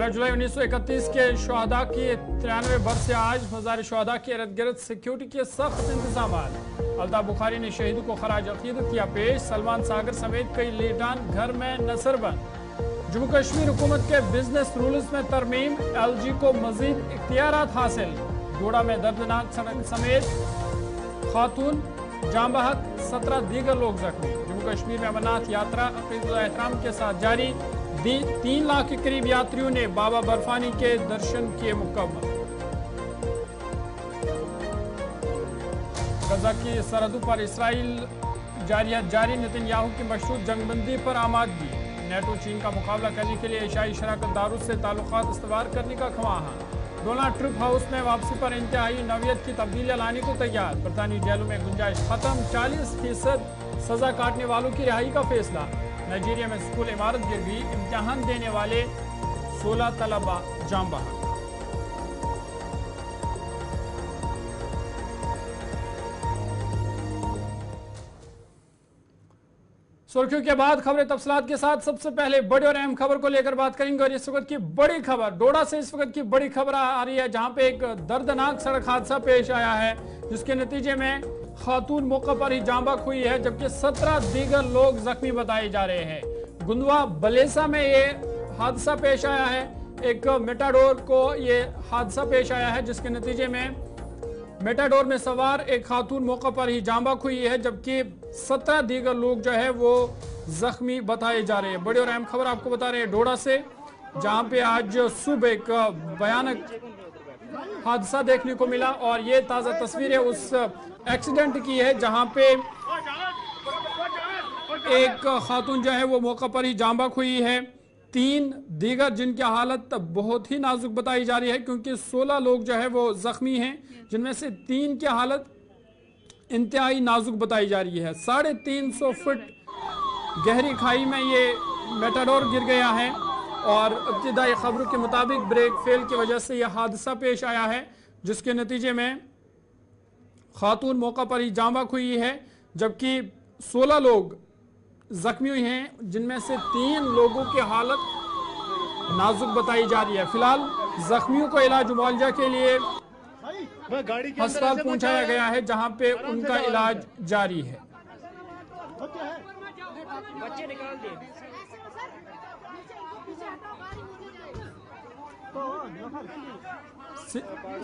जुलाई 1931 के शहादा की 93 बरस से आज मज़ार शहादा के इर्द गिर्द सिक्योरिटी के सख्त इंतजाम। अल्ताफ बुखारी ने शहीद को खराज अकीदत किया पेश। सलमान सागर समेत कई लीडरान घर में नसरबंद। जम्मू कश्मीर हुकूमत के बिजनेस रूल्स में तरमीम, LG को मजीद इख्तियारात हासिल। डोडा में दर्दनाक सड़क समेत खातून जाम बहक, 17 दीगर लोग जख्मी। जम्मू कश्मीर में अमरनाथ यात्रा अक़ीदतुल एहतराम के साथ जारी। 3 लाख के करीब यात्रियों ने बाबा बर्फानी के दर्शन किए मुकम्मल। गजा की सरहदों पर इसराइल जारी नेतन्याहू की मशरूत जंगबंदी पर आमादगी। नेटो चीन का मुकाबला करने के लिए एशियाई शराकत दारों से ताल्लुकात इस्तवार करने का ख्वाहां। डोनाल्ड ट्रंप हाउस में वापसी पर इंतहाई नौयत की तब्दीलियां लाने को तैयार। बरतानी जेलों में गुंजाइश खत्म, 40% सजा काटने वालों की रिहाई का फैसला। नाइजीरिया में स्कूल इमारत गिर गई, इम्तिहान देने वाले 16 तलबा जाम बहक। सुर्खियों के बाद खबरें तफसीलात के साथ। सबसे पहले बड़ी और अहम खबर को लेकर बात करेंगे और इस वक्त की बड़ी खबर डोडा से इस वक्त की बड़ी खबर आ रही है, जहां पे एक दर्दनाक सड़क हादसा पेश आया है, जिसके नतीजे में खातून मौके पर ही जाम बहक हुई है, जबकि 17 दीगर लोग जख्मी बताए जा रहे हैं। गुंदवा बलेसा में ये हादसा पेश आया है। एक मेटाडोर को ये हादसा पेश आया है, जिसके नतीजे में मेटाडोर में सवार एक खातून मौके पर ही जाम बहक हुई है, जबकि 17 दीगर लोग जो है वो जख्मी बताए जा रहे हैं। बड़ी और अहम खबर आपको बता रहे हैं डोडा से, जहां पे आज सुबह एक भयानक हादसा देखने को मिला और ये ताज़ा तस्वीर है उस एक्सीडेंट की है, जहां पे एक खातून जो है वो मौके पर ही जाम बहक हुई है। 3 दीगर जिनकी हालत बहुत ही नाजुक बताई जा रही है, क्योंकि 16 लोग जो है वो जख्मी हैं, जिनमें से 3 की हालत इंतहाई नाजुक बताई जा रही है। 350 फुट गहरी खाई में ये मेटाडोर गिर गया है और इब्तिदाई खबरों के मुताबिक ब्रेक फेल की वजह से यह हादसा पेश आया है, जिसके नतीजे में खातून मौका पर ही जाम बहक हुई है, जबकि 16 लोग जख्मी हुए हैं, जिनमें से 3 लोगों की हालत नाजुक बताई जा रही है। फिलहाल जख्मियों को इलाज मुआवजा के लिए अस्पताल पहुंचाया गया है, जहां पे उनका इलाज जारी है।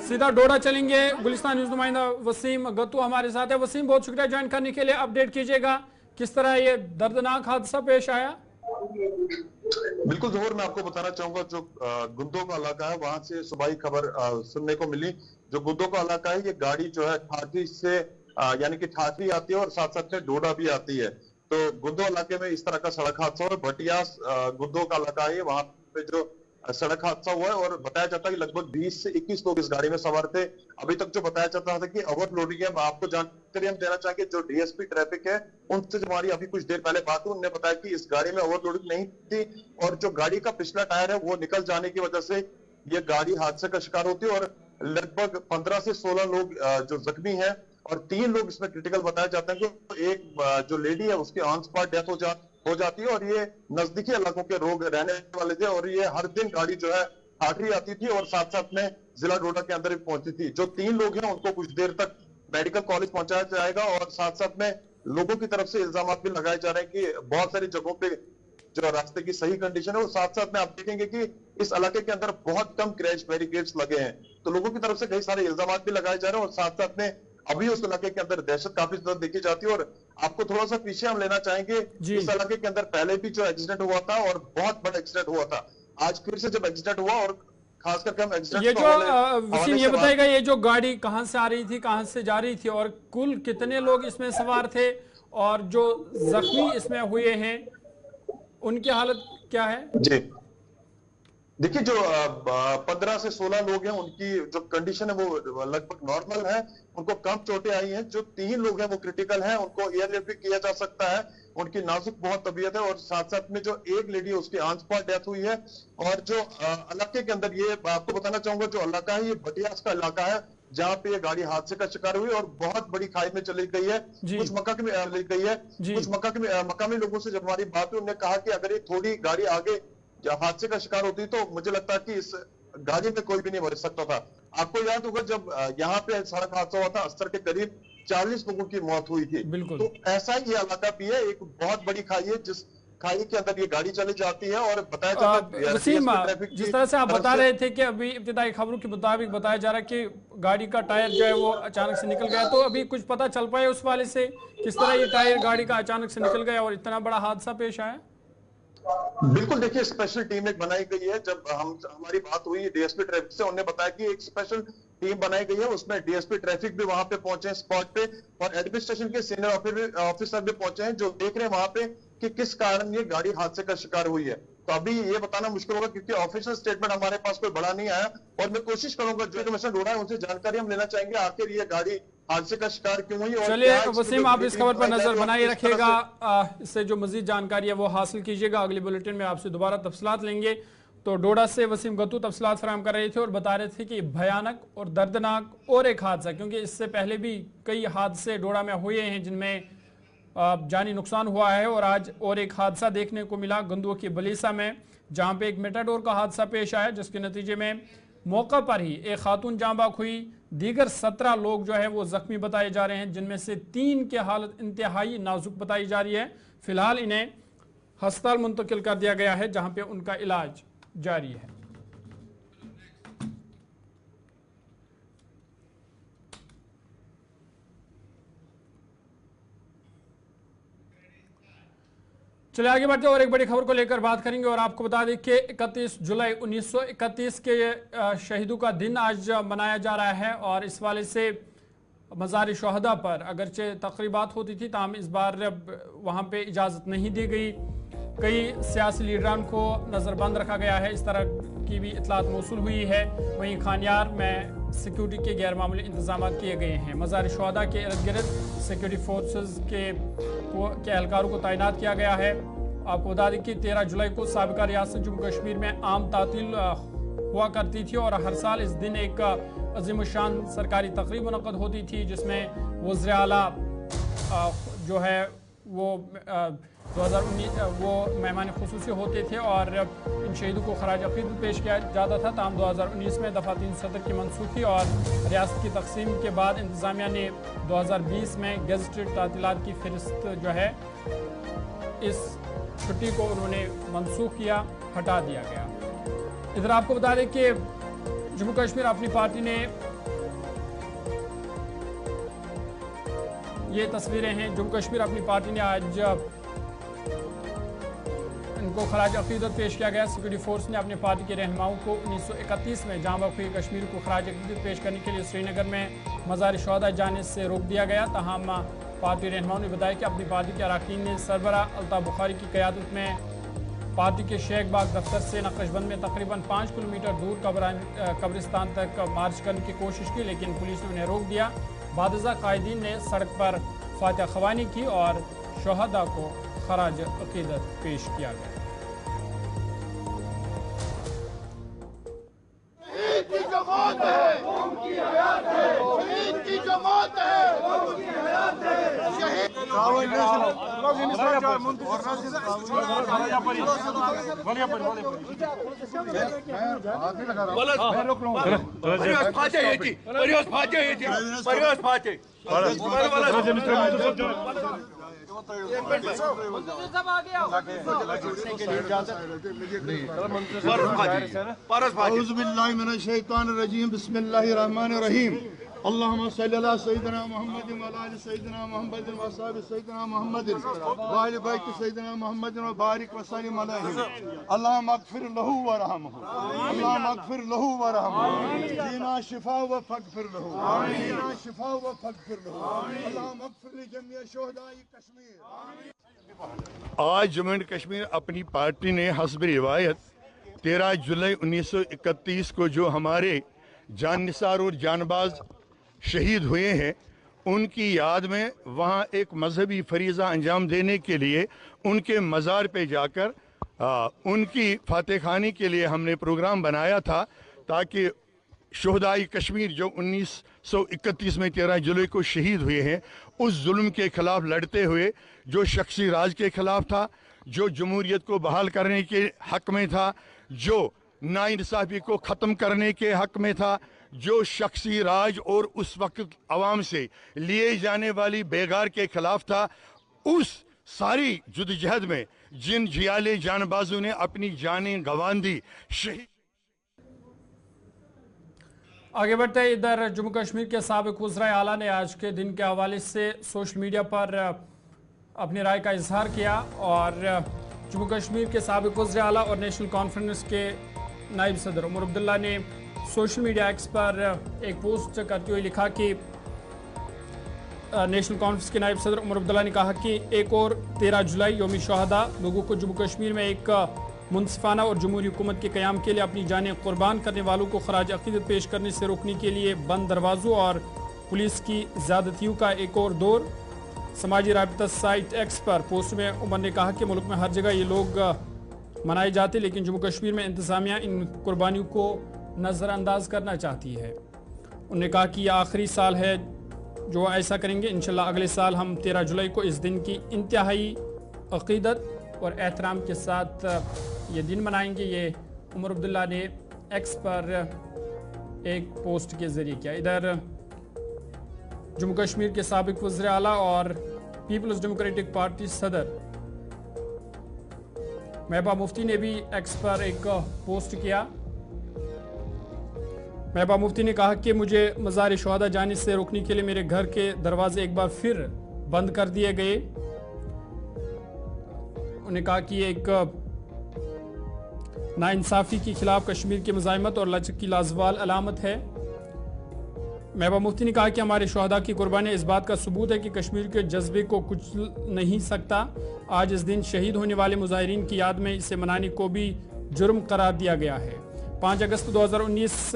सीधा डोडा चलेंगे। गुलिस्तान न्यूज नुमाइंदा वसीम गत्तू हमारे साथ है। वसीम, बहुत शुक्रिया ज्वाइन करने के लिए। अपडेट कीजिएगा किस तरह ये दर्दनाक हादसा पेश आया। बिल्कुल जोहर, मैं आपको बताना चाहूंगा जो गुंदो का इलाका है वहां से सुबह खबर सुनने को मिली। जो गुंदो का इलाका है ये गाड़ी जो है ठाठरी से यानी कि ठाठरी आती है और साथ साथ में डोडा भी आती है। तो गुंदो इलाके में इस तरह का सड़क हादसा हुआ। भटियास गुंदो का इलाका है, वहां पे जो सड़क हादसा हुआ है और बताया जाता है कि लगभग 20 से 21 लोग इस गाड़ी में सवार थे। अभी तक जो बताया जाता था कि ओवरलोडिंग है। आपको जानकारी हम देना चाहेंगे, जो डीएसपी ट्रैफिक है उनसे जो हमारी अभी कुछ देर पहले बात हुई, उन्होंने बताया कि इस गाड़ी में ओवरलोडिंग नहीं थी और जो गाड़ी का पिछला टायर है वो निकल जाने की वजह से ये गाड़ी हादसे का शिकार होती है और लगभग 15 से 16 लोग जो जख्मी हैं और 3 लोग इसमें क्रिटिकल बताया जाते हैं। तो एक जो लेडी है उसकी ऑन स्पॉट डेथ हो जाती है और ये नजदीकी इलाकों के लोग रहने वाले थे और ये हर दिन गाड़ी जो है ठाठरी आती थी और साथ साथ में जिला डोडा के अंदर भी पहुंचती थी। जो 3 लोग हैं उनको कुछ देर तक मेडिकल कॉलेज पहुंचाया जाएगा और साथ साथ में लोगों की तरफ से इल्जाम भी लगाए जा रहे हैं कि बहुत सारी जगहों पे जो रास्ते की सही कंडीशन है। और साथ साथ में आप देखेंगे कि इस इलाके के अंदर बहुत कम क्रैश बैरिकेड्स लगे हैं, तो लोगों की तरफ से कई सारे इल्जाम भी लगाए जा रहे हैं और साथ साथ में अभी उस इलाके के अंदर दहशत काफी ज्यादा देखी जाती है। और आपको थोड़ा सा पीछे हम लेना चाहेंगे, इस इलाके के अंदर पहले भी जो एक्सीडेंट हुआ था और बहुत बड़ा एक्सीडेंट हुआ था, आज फिर से जब एक्सीडेंट हुआ और खास करके हम एक्सीडेंट ये जो ये बताएगा, ये जो गाड़ी कहां से आ रही थी, कहां से जा रही थी और कुल कितने लोग इसमें सवार थे और जो जख्मी इसमें हुए हैं उनकी हालत क्या है? जी देखिए, जो 15 से 16 लोग हैं उनकी जो कंडीशन है वो लगभग नॉर्मल है, उनको कम चोटें आई हैं। जो 3 लोग हैं वो क्रिटिकल हैं, उनको एयरलिफ्ट भी किया जा सकता है, उनकी नाजुक बहुत तबीयत है। और साथ साथ में जो एक लेडी है उसकी ऑन स्पॉट डेथ हुई है। और जो इलाके के अंदर ये आपको बताना चाहूंगा, जो इलाका है ये भटियास का इलाका है, जहाँ पे ये गाड़ी हादसे का शिकार हुई और बहुत बड़ी खाई में चली गई है, कुछ मक्का में ले गई है। कुछ मक्का में मकामी लोगों से जब हमारी बात हुई, उन्होंने कहा कि अगर ये थोड़ी गाड़ी आगे जब हादसे का शिकार होती तो मुझे लगता है कि इस गाड़ी में कोई भी नहीं बच सकता था। आपको याद होगा जब यहाँ पे सड़क हादसा हुआ था, अस्तर के करीब 40 लोगों की मौत हुई थी। बिल्कुल। तो ऐसा ही ये इलाका भी है, एक बहुत बड़ी खाई है जिस खाई के अंदर ये गाड़ी चली जाती है। और बताया जाता है वसीम, जिस तरह से आप बता रहे थे कि अभी इब्तिदाई खबरों के मुताबिक बताया जा रहा है कि गाड़ी का टायर जो है वो अचानक से निकल गया, तो अभी कुछ पता चल पाया उस वाले से किस तरह ये टायर गाड़ी का अचानक से निकल गया और इतना बड़ा हादसा पेश आया? बिल्कुल, देखिए स्पेशल टीम एक बनाई गई है। जब हमारी बात हुई डीएसपी ट्रैफिक से, उन्होंने बताया कि एक स्पेशल टीम बनाई गई है, उसमें डीएसपी ट्रैफिक भी वहां पे पहुंचे स्पॉट पे और एडमिनिस्ट्रेशन के सीनियर ऑफिसर भी पहुंचे हैं जो देख रहे हैं वहां पे कि किस कारण ये गाड़ी हादसे का शिकार हुई है। तो अभी ये बताना मुश्किल होगा क्योंकि ऑफिशियल स्टेटमेंट हमारे पास कोई बड़ा नहीं आया और मैं कोशिश करूंगा जो इन्फॉर्मेशन ढूंढा है उनसे जानकारी हम लेना चाहेंगे आखिर ये गाड़ी हादसे का शिकार क्यों हुई। और चलिए वसीम, आप इस खबर पर नजर बनाए रखिएगा, इससे जो मजीद जानकारी है वो हासिल कीजिएगा। अगली बुलेटिन में आपसे दोबारा तफसीलात लेंगे। तो डोडा से वसीम गत्तू तफसीलात फराहम कर रहे थे और बता रहे थे कि भयानक और दर्दनाक और एक हादसा, क्योंकि इससे पहले भी कई हादसे डोडा में हुए हैं जिनमें जानी नुकसान हुआ है और आज और एक हादसा देखने को मिला गंदुआ की बलीसा में, जहां पे एक मेटाडोर का हादसा पेश आया जिसके नतीजे में मौका पर ही एक खातून जाँ बाक हुई। दीगर 17 लोग जो है वो जख्मी बताए जा रहे हैं, जिनमें से 3 की हालत इंतहाई नाजुक बताई जा रही है। फिलहाल इन्हें अस्पताल मुंतकिल कर दिया गया है जहां पे उनका इलाज जारी है। चलिए आगे बढ़ते और एक बड़ी खबर को लेकर बात करेंगे और आपको बता दें कि 31 जुलाई 1931 के शहीदों का दिन आज मनाया जा रहा है और इस वाले से मज़ार शहदा पर अगरचे तकरीबात होती थी ताहम इस बार वहाँ पे इजाज़त नहीं दी गई। कई सियासी लीडरान को नज़रबंद रखा गया है, इस तरह की भी इतलात मौसूल हुई है। वहीं खानियार में सिक्योरिटी के गैर मामूली इंतजाम किए गए हैं। मज़ार शहदा के इर्द गिर्द सिक्योरिटी फोर्सेस के एहलकारों को तैनात किया गया है। आपको बता दें कि 13 जुलाई को साबिका रियासत जम्मू कश्मीर में आम तातील हुआ करती थी और हर साल इस दिन एक अजीम शान सरकारी तकरीब मुनक़द होती थी जिसमें वज़ीर आला जो है वो 2019 वो मेहमान खुसूसी होते थे और इन शहीदों को खराज अक़ीदत पेश किया जाता था। ताहम 2019 में दफ़ा 370 की मनसूखी और रियासत की तकसीम के बाद इंतज़ामिया ने 2020 में गेज़टेड तातीलात की फ़हरिस्त जो है इस छुट्टी को उन्होंने मनसूख किया, हटा दिया गया। इधर आपको बता दें कि जम्मू कश्मीर अपनी पार्टी ने ये तस्वीरें हैं, जम्मू कश्मीर अपनी पार्टी ने आज इनको खराज अक़ीदत पेश किया गया। सिक्योरिटी फोर्स ने अपनी पार्टी के रहनुमाओं को 1931 में जाँ बाक हुई कश्मीर को खराज अक़ीदत पेश करने के लिए श्रीनगर में मज़ार शहदा जाने से रोक दिया गया। ताहम पार्टी रहनुमाओं ने बताया कि अपनी पार्टी के अरकान ने सरबरा अल्ताफ़ बुखारी की क़यादत में पार्टी के शेख बाग दफ्तर से नक्शबंद में तकरीबन 5 किलोमीटर दूर कब्रिस्तान तक मार्च करने की कोशिश की, लेकिन पुलिस ने उन्हें रोक दिया। बादज़ा कायदीन ने सड़क पर फातह ख़वानी की और शहदा को खराज अक़ीदत पेश किया गया। बिस्मिल्लाहिर्रहमानिर्रहीम। अल्लाहुम्मा सल्ली अला सय्यिदिना मुहम्मद व अला आलि सय्यिदिना मुहम्मद व असहाबि सय्यिदिना मुहम्मद व अहलि बैत सय्यिदिना मुहम्मद व बारिक व सल्लिम अलैहि। अल्लाहुम्मा अग़फिर लहू व रहमहू, अल्लाहुम्मा अग़फिर लहू व रहमहू, जीना शिफा व फग़फिर लहू, जीना शिफा व फग़फिर लहू, अल्लाहुम्मा अग़फिर लि जमीअ शुहदाए कश्मीर। आज जम्मू एंड कश्मीर अपनी पार्टी ने हस्ब रिवायत 13 जुलाई 1931 को जो हमारे जाननिसार और जानबाज शहीद हुए हैं उनकी याद में वहाँ एक मजहबी फरीज़ा अंजाम देने के लिए उनके मज़ार पे जाकर उनकी फातह खानी के लिए हमने प्रोग्राम बनाया था ताकि शुहदाई कश्मीर जो 1931 में 13 जुलाई को शहीद हुए हैं उस जुल्म के ख़िलाफ़ लड़ते हुए जो शख्सी राज के ख़िलाफ़ था, जो जमहूरियत को बहाल करने के हक में था, जो नाइंसाफ़ी को ख़त्म करने के हक में था, जो शख्सी राज और उस वक्त आवाम से लिए जाने वाली बेगार के खिलाफ था, उस सारी जद्दोजहद में जिन जियाले जानबाजों ने अपनी जानें गंवा दी, शहीद। आगे बढ़ते हैं, इधर जम्मू कश्मीर के साबिक वज़ीर आला ने आज के दिन के हवाले से सोशल मीडिया पर अपनी राय का इजहार किया और जम्मू कश्मीर के साबिक वज़ीर आला और नेशनल कॉन्फ्रेंस के नायब सदर उमर अब्दुल्ला ने सोशल मीडिया एक्स पर एक पोस्ट करते हुए लिखा कि नेशनल कॉन्फ्रेंस के नायब सदर उमर अब्दुल्ला ने कहा कि एक और 13 जुलाई यौम शहादा लोगों को जम्मू कश्मीर में एक मुनसिफाना और जमहूरी हुकूमत के क़याम के लिए अपनी जानें कुर्बान करने वालों को खराज अक़ीदत पेश करने से रोकने के लिए बंद दरवाज़ों और पुलिस की ज़्यादतियों का एक और दौर। समाजी राबता साइट एक्स पर पोस्ट में उमर ने कहा कि मुल्क में हर जगह ये लोग मनाए जाते, लेकिन जम्मू कश्मीर में इंतज़ामिया इन कुर्बानियों को नज़रअंदाज करना चाहती है। उन्होंने कहा कि यह आखिरी साल है जो ऐसा करेंगे। इंशाल्लाह अगले साल हम 13 जुलाई को इस दिन की इंतहाई अक़ीदत और एहतराम के साथ ये दिन मनाएंगे। ये उमर अब्दुल्ला ने एक्स पर एक पोस्ट के ज़रिए किया। इधर जम्मू कश्मीर के साबिक वज़ीर आला और पीपल्स डेमोक्रेटिक पार्टी सदर महबूबा मुफ्ती ने भी एक्स पर एक पोस्ट किया। महबूबा मुफ्ती ने कहा कि मुझे मज़ार शुहदा जाने से रोकने के लिए मेरे घर के दरवाजे एक बार फिर बंद कर दिए गए। उन्होंने कहा कि एक नाइंसाफ़ी के खिलाफ कश्मीर की मुज़ाहिमत और लचक की लाजवाल अलामत है। महबूबा मुफ्ती ने कहा कि हमारे शुहदा की कुर्बानी इस बात का सबूत है कि कश्मीर के जज्बे को कुछ नहीं सकता। आज इस दिन शहीद होने वाले मुजाहिरीन की याद में इसे मनाने को भी जुर्म करार दिया गया है। 5 अगस्त 2019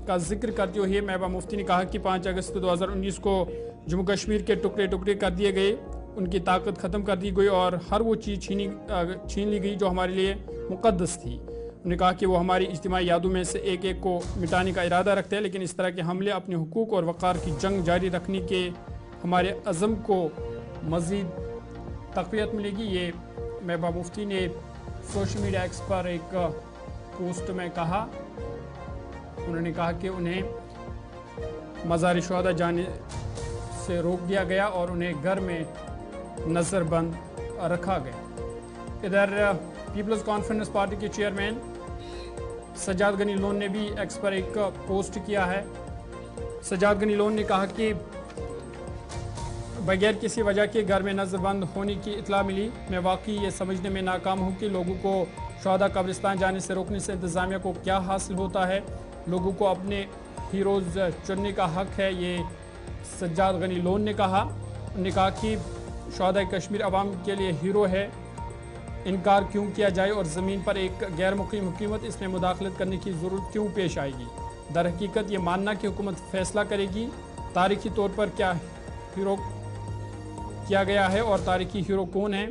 का जिक्र करते हुए महबूबा मुफ्ती ने कहा कि 5 अगस्त 2019 को जम्मू कश्मीर के टुकड़े टुकड़े कर दिए गए, उनकी ताकत ख़त्म कर दी गई और हर वो चीज़ छीन ली गई जो हमारे लिए मुक़द्दस थी। उन्होंने कहा कि वो हमारी इज्तिमाई यादों में से एक एक को मिटाने का इरादा रखते हैं, लेकिन इस तरह के हमले अपने हुकूक और वक़ार की जंग जारी रखने के हमारे अज़म को मज़ीद तक़वियत मिलेगी। ये महबूबा मुफ्ती ने सोशल मीडिया एक्स पर एक पोस्ट में कहा। उन्होंने कहा कि उन्हें मज़ार शुहदा जाने से रोक दिया गया और उन्हें घर में नज़रबंद रखा गया। इधर पीपल्स कॉन्फ्रेंस पार्टी के चेयरमैन सज्जाद गनी लोन ने भी एक्स पर एक पोस्ट किया है। सज्जाद गनी लोन ने कहा कि बगैर किसी वजह के घर में नज़रबंद होने की इतला मिली। मैं वाकई ये समझने में नाकाम हूँ कि लोगों को शुहदा कब्रिस्तान जाने से रोकने से इंतज़ामिया को क्या हासिल होता है। लोगों को अपने हीरोज़ चुनने का हक है, ये सज्जाद गनी लोन ने कहा। उन्होंने कहा कि शुहदा कश्मीर अवाम के लिए हीरो है, इनकार क्यों किया जाए और ज़मीन पर एक गैर मुक़ीम हुकूमत इसमें मुदाखलत करने की ज़रूरत क्यों पेश आएगी। दर हकीकत ये मानना कि हुकूमत फ़ैसला करेगी तारीख़ी तौर पर क्या हीरो किया गया है और तारीख़ी हीरो कौन है,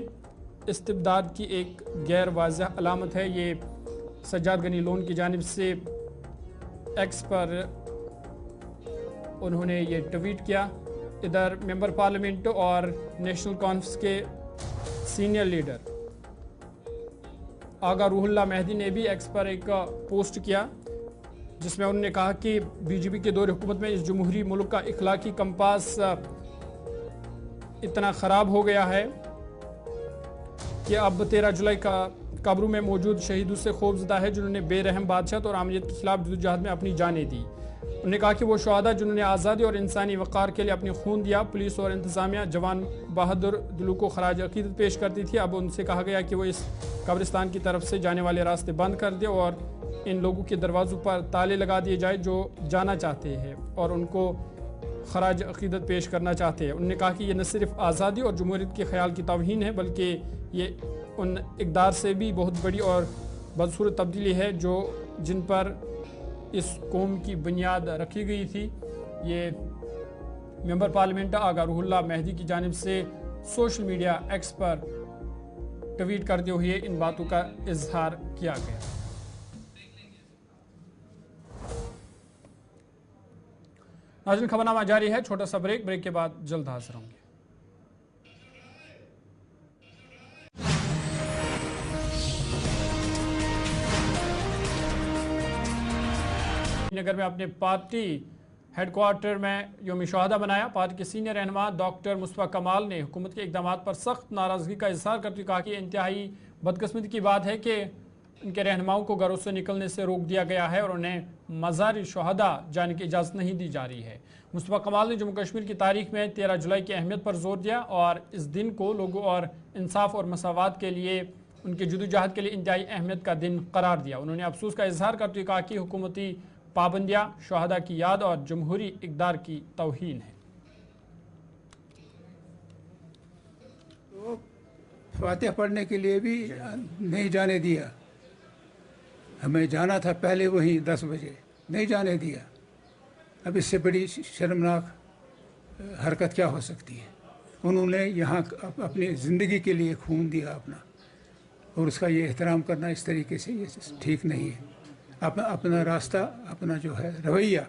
इस्तिबदाद की एक गैर वाज़ह अलामत है। ये सज्जाद गनी लोन की जानिब से एक्स पर उन्होंने ये ट्वीट किया। इधर मेंबर पार्लियामेंट और नेशनल कॉन्फ्रेंस के सीनियर लीडर आगा रूहुल्ला मेहदी ने भी एक्स पर एक पोस्ट किया, जिसमें उन्होंने कहा कि बीजेपी के दौर हुकूमत में इस जमहूरी मुल्क का इखलाकी कंपास इतना ख़राब हो गया है कि अब 13 जुलाई का कब्रों में मौजूद शहीदों से खौफज़दा है जिन्होंने बेरहम बादशाह और आमरीत के खिलाफ जद्दोजहद में अपनी जानें दी। उन्होंने कहा कि वो शुहदा जिन्होंने आज़ादी और इंसानी वक़ार के लिए अपनी खून दिया, पुलिस और इंतज़ामिया जवान बहादुर दिलों को खराज अक़ीदत पेश करती थी। अब उनसे कहा गया कि वो इस कब्रिस्तान की तरफ से जाने वाले रास्ते बंद कर दे और इन लोगों के दरवाज़ों पर ताले लगा दिए जाए जो जाना चाहते हैं और उनको खराज अक़ीदत पेश करना चाहते हैं। उन्होंने कहा कि ये न सिर्फ आज़ादी और जमहूरियत के ख़याल की तौहीन है, बल्कि ये उन इक़दार से भी बहुत बड़ी और बदसूरत तब्दीली है जो जिन पर इस कौम की बुनियाद रखी गई थी। ये मेंबर पार्लियामेंट आगा रूहुल्ला मेहदी की जानिब से सोशल मीडिया एक्स पर ट्वीट करते हुए इन बातों का इजहार किया गया। नाज़रीन, खबरनामा जारी है, छोटा सा ब्रेक के बाद जल्द हाजिर होंगे। नगर में अपने पार्टी हेडक्वार्टर में यौम शहादा बनाया। पार्टी के सीनियर रहनुमा डॉक्टर मुस्तफा कमाल ने हुकूमत के इकदाम पर सख्त नाराज़गी का इजहार करते हुए कहा कि इंतहाई बदकिस्मती की बात है कि इनके रहनुमाओं को घरों से निकलने से रोक दिया गया है और उन्हें मज़ार शहादा जाने की इजाज़त नहीं दी जा रही है। मुस्तफा कमाल ने जम्मू कश्मीर की तारीख में 13 जुलाई की अहमियत पर जोर दिया और इस दिन को लोगों और इंसाफ और मसावात के लिए उनके जदोजहद के लिए इंतहाई अहमियत का दिन करार दिया। उन्होंने अफसोस का इजहार करते हुए कहा कि हुकूमती पाबंदियाँ शहादा की याद और जमहूरी इक़दार की तौहीन है। तो फातिहा पढ़ने के लिए भी नहीं जाने दिया। हमें जाना था पहले वहीं 10 बजे, नहीं जाने दिया। अब इससे बड़ी शर्मनाक हरकत क्या हो सकती है। उन्होंने यहाँ अपनी ज़िंदगी के लिए खून दिया अपना, और उसका ये एहतराम करना इस तरीके से ये ठीक नहीं है। अपना रास्ता, अपना जो है रवैया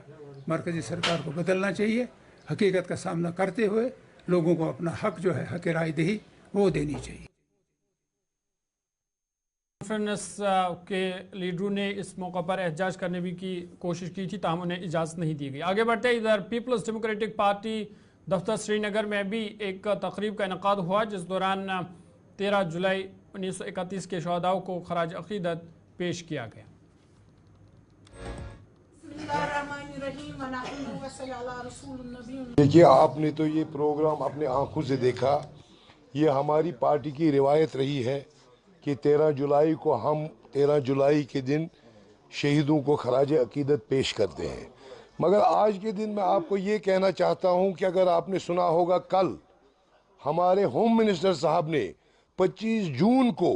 मरकज़ी सरकार को बदलना चाहिए। हकीकत का सामना करते हुए लोगों को अपना हक जो है, हक राय दही, वो देनी चाहिए। कॉन्फ्रेंस के लीडरों ने इस मौका पर एहतजाज करने भी की कोशिश की थी, ताहम उन्हें इजाज़त नहीं दी गई। आगे बढ़ते इधर पीपल्स डेमोक्रेटिक पार्टी दफ्तर श्रीनगर में भी एक तकरीब का इनकाद हुआ, जिस दौरान 13 जुलाई 1931 के शहादाओं को खराज अक़ीदत पेश किया गया। देखिए, आपने तो ये प्रोग्राम अपने आंखों से देखा। ये हमारी पार्टी की रिवायत रही है कि 13 जुलाई को हम 13 जुलाई के दिन शहीदों को खराज अक़ीदत पेश करते हैं। मगर आज के दिन मैं आपको ये कहना चाहता हूँ कि अगर आपने सुना होगा, कल हमारे होम मिनिस्टर साहब ने 25 जून को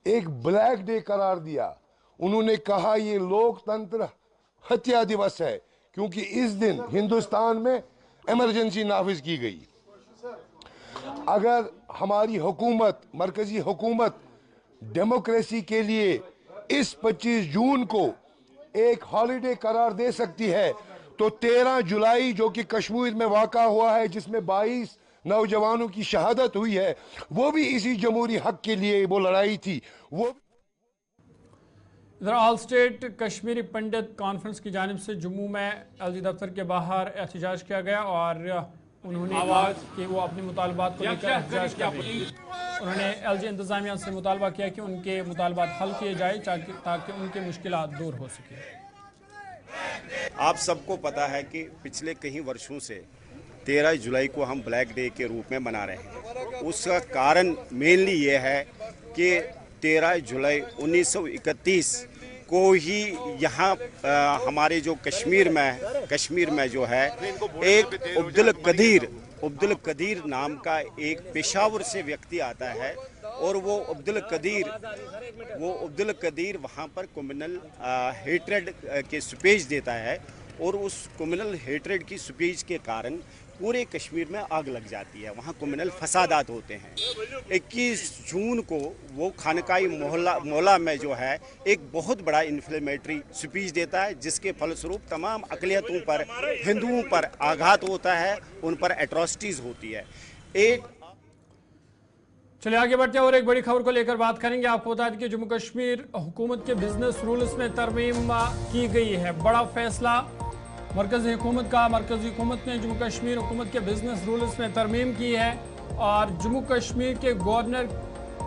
एक ब्लैक डे करार दिया। उन्होंने कहा ये लोकतंत्र हत्या दिवस है, क्योंकि इस दिन हिंदुस्तान में इमरजेंसी नाफिज की गई। अगर हमारी हुकूमत, मरकजी हुकूमत डेमोक्रेसी के लिए इस 25 जून को एक हॉलिडे करार दे सकती है, तो 13 जुलाई जो कि कश्मीर में वाक़ा हुआ है, जिसमें 22 नौजवानों की शहादत हुई है, वो भी इसी जमहूरी हक के लिए वो लड़ाई थी। वो इधर ऑल स्टेट कश्मीरी पंडित कॉन्फ्रेंस की जानिब से जम्मू में LG दफ्तर के बाहर एहतजाज किया गया और उन्होंने कहा कि वो अपने मुतालबात को लेकर एहतजाज कर रहे हैं। उन्होंने LG इंतज़ामिया से मुतालबा किया कि उनके मुतालबात हल किए जाए ताकि उनके मुश्किलात दूर हो सके। आप सबको पता है कि पिछले कई वर्षों से 13 जुलाई को हम ब्लैक डे के रूप में मना रहे हैं। उसका कारण मेनली ये है कि 13 जुलाई 1931 को ही यहाँ हमारे जो कश्मीर में जो है एक अब्दुल कदीर नाम का एक पेशावर से व्यक्ति आता है, और वो अब्दुल कदीर वहाँ पर कम्युनल हेट्रेड के स्पीच देता है, और उस कम्युनल हेट्रेड की स्पीच के कारण पूरे कश्मीर में आग लग जाती है। वहाँ कम्युनल फसादात होते हैं। 21 जून को वो खानकाई मोहल्ला में जो है एक बहुत बड़ा इन्फ्लेमेटरी स्पीच देता है, जिसके फलस्वरूप तमाम अक़लियतों पर, हिंदुओं पर आघात होता है, उन पर एट्रॉसिटीज़ होती है। चलिए आगे बढ़ते हैं और एक बड़ी खबर को लेकर बात करेंगे। आपको बता दें कि जम्मू कश्मीर हुकूमत के बिजनेस रूल्स में तरमीम की गई है। बड़ा फैसला मरकज़ी हुकूमत ने जम्मू कश्मीर हुकूमत के बिजनेस रूल्स में तरमीम की है और जम्मू कश्मीर के गवर्नर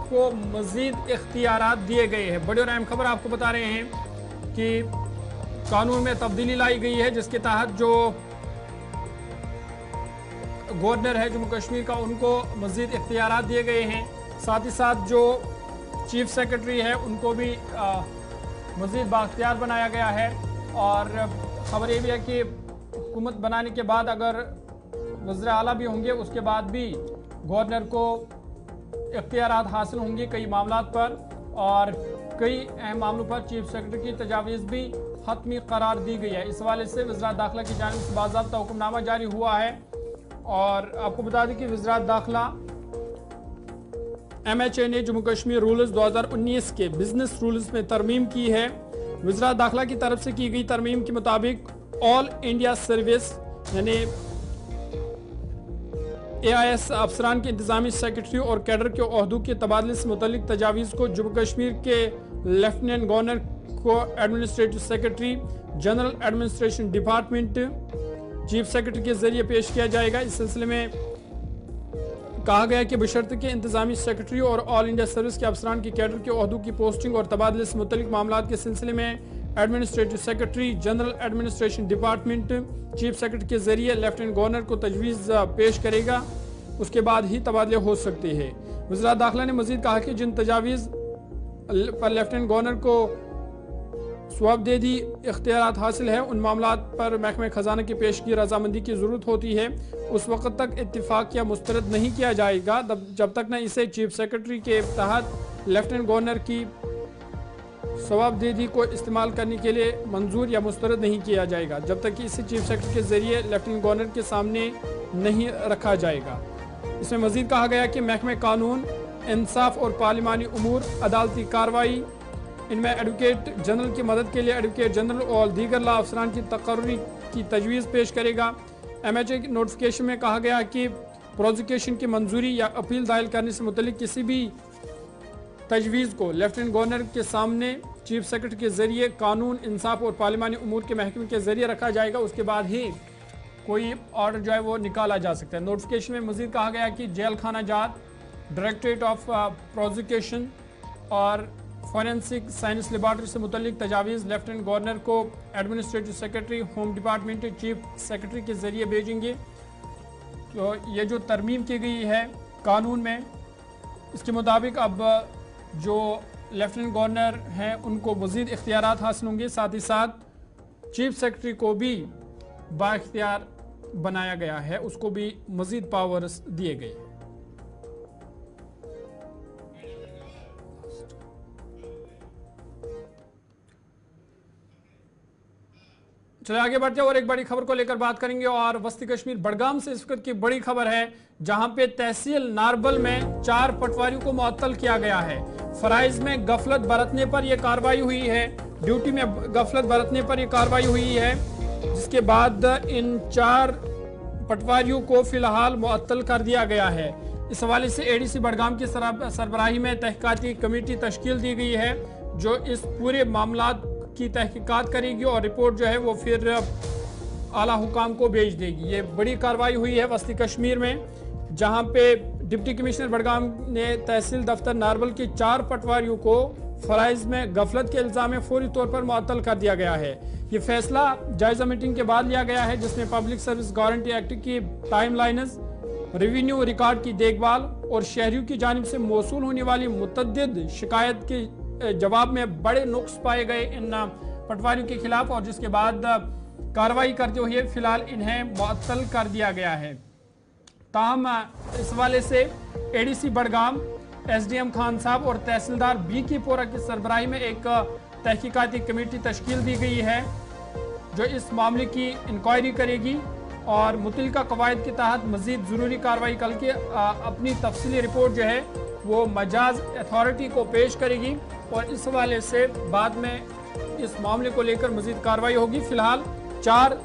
को मज़ीद इख्तियारात दिए गए हैं। बड़ी और अहम खबर आपको बता रहे हैं कि कानून में तब्दीली लाई गई है, जिसके तहत जो गवर्नर है जम्मू कश्मीर का, उनको मज़ीद इख्तियारात दिए गए हैं। साथ ही साथ जो चीफ सेक्रेटरी है उनको भी मज़ीद बाख्तियार बनाया गया है। और खबर ये भी है कि हुकूमत बनाने के बाद अगर वज़ीर आला भी होंगे, उसके बाद भी गवर्नर को इख्तियारात हासिल होंगे कई मामलात पर, और कई अहम मामलों पर चीफ सेक्रेटरी की तजावीज़ भी हतमी करार दी गई है। इस हवाले से वज़रात दाखिला की जानिब से बाज़ाब्ता हुक्मनामा जारी हुआ है। और आपको बता दें कि वज़रात दाखिला MHA ने जम्मू कश्मीर रूल्स 2019 के बिजनेस रूल्स में तरमीम की है। वज़रात दाखिला की तरफ से की गई तरमीम के मुताबिक ऑल इंडिया सर्विस यानी AIS अफसरान के इंतजामी सेक्रेटरी और कैडर के ओहदों के तबादले से मुतल्लिक तजावीज़ को जम्मू कश्मीर के लेफ्टिनेंट गवर्नर को administrative secretary general administration department chief secretary के जरिए पेश किया जाएगा। इस सिलसिले में कहा गया कि बशर्ते के इंतजामी सेक्रेटरी और ऑल इंडिया सर्विस के अफसरान की कैडर के ओहदों की पोस्टिंग और तबादले से मुतल्लिक मामलात के सिलसिले में administrative secretary general administration department chief secretary के जरिए लेफ्टिनेंट गवर्नर को तजवीज़ पेश करेगा, उसके बाद ही तबादले हो सकते हैं। वज़ीर दाखिला ने मजीद कहा कि जिन तजावीज़ पर लेफ्टिनेंट गवर्नर को स्वबदेदी इख्तियारात हासिल है उन मामलात पर महकमे खजाना की पेशगी रजामंदी की ज़रूरत होती है, उस वक़्त तक इत्तिफाक या मुस्तरद नहीं किया जाएगा जब तक न इसे चीफ सेक्रेटरी के तहत लेफ्टिनेंट गवर्नर की स्वबदेदी को इस्तेमाल करने के लिए मंजूर या मुस्तरद नहीं किया जाएगा, जब तक कि इसे चीफ सेक्रेटरी के ज़रिए लेफ्टिनेंट गवर्नर के सामने नहीं रखा जाएगा। इसमें मज़ीद कहा गया कि महकमे कानून, इंसाफ और पार्लिमानी उमूर, अदालती कार्रवाई, इनमें एडवोकेट जनरल की मदद के लिए एडवोकेट जनरल और दीगर ला अफसरान की तकर्री की तजवीज़ पेश करेगा। MHA की नोटिफिकेशन में कहा गया कि प्रोसिक्यूशन की मंजूरी या अपील दायर करने से मुतल्लिक किसी भी तजवीज़ को लेफ्टिनेंट गवर्नर के सामने चीफ सेक्रेटरी के जरिए कानून, इंसाफ और पार्लिमानी उमूर के महकमे के जरिए रखा जाएगा, उसके बाद ही कोई ऑर्डर जो है वो निकाला जा सकता है। नोटिफिकेशन में मज़ीद कहा गया कि जेल खाना जात, डायरेक्टरेट ऑफ प्रोसिक्यूशन और फॉरेंसिक साइंस लेबॉर्ट्री से मुतल्लिक तजावीज़ लेफ्टिनेंट गवर्नर को administrative secretary, home department, chief secretary के ज़रिए भेजेंगे। तो ये जो तरमीम की गई है कानून में, इसके मुताबिक अब जो लेफ्टिनेंट गवर्नर हैं उनको मज़ीद इख्तियारात हासिल होंगे, साथ ही साथ चीफ सेक्रेटरी को भी बाइख्तियार बनाया गया है, उसको भी मज़ीद पावर्स दिए गए। चलिए आगे बढ़ते हैं और एक बड़ी खबर को लेकर बात करेंगे और वस्ती कश्मीर बड़गाम से इस वक्त की बड़ी खबर है, जहां पे तहसील नारबल में 4 पटवारियों को मुअत्तल किया गया है। फराइज में गफलत बरतने पर यह कार्रवाई हुई है, ड्यूटी में गफलत बरतने पर यह कार्रवाई हुई है, जिसके बाद इन 4 पटवारियों को फिलहाल मुअत्तल कर दिया गया है। इस हवाले से ADC बड़गाम की सरबराही में तहकीकाती कमेटी तश्कील दी गई है, जो इस पूरे मामला की तहकीकात करेगी और रिपोर्ट जो है वो फिर आला हुकाम को भेज देगी। ये बड़ी कार्रवाई हुई है वस्ती कश्मीर में, जहां पे डिप्टी कमिश्नर बड़गाम ने तहसील दफ्तर नारबल के 4 पटवारियों को फराइज में गफलत के इल्जाम में फौरी तौर पर मुअत्तल कर दिया गया है। ये फैसला जायजा मीटिंग के बाद लिया गया है, जिसमें पब्लिक सर्विस गारंटी एक्ट की टाइमलाइन्स, रेवेन्यू रिकॉर्ड की देखभाल और शहरियों की जानिब से मौसूल होने वाली मुतअद्दिद शिकायत के जवाब में बड़े नुक्स पाए गए इन पटवारियों के खिलाफ, और जिसके बाद कार्रवाई करते हुए फिलहाल इन्हें मुअत्तल कर दिया गया है। ताहम इस हवाले से ADC बड़गाम, SDM खान साहब और तहसीलदार BK पोरा की सरबराही में एक तहकीकाती कमेटी तश्कील दी गई है, जो इस मामले की इंक्वायरी करेगी और मुतल्लिका कवायद के तहत मजीद ज़रूरी कार्रवाई करके अपनी तफसीली रिपोर्ट जो है वो मजाज अथॉरिटी को पेश करेगी और इस हवाले से बाद में इस मामले को लेकर मजीद कार्रवाई होगी। फिलहाल 4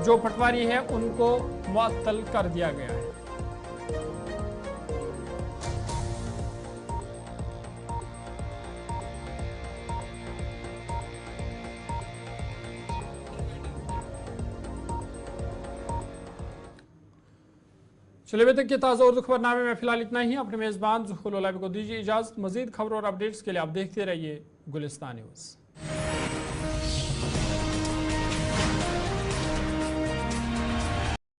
जो पटवारी हैं उनको मुअत्तल कर दिया गया है। चलिए अभी तक के ताज़ा उर्दू खबरनामे में फिलहाल इतना ही। अपने मेज़बान ज़ुहूर उलैब को दीजिए इजाज़त। मज़ीद खबरों और अपडेट्स के लिए आप देखते रहिए गुलिस्तान न्यूज़।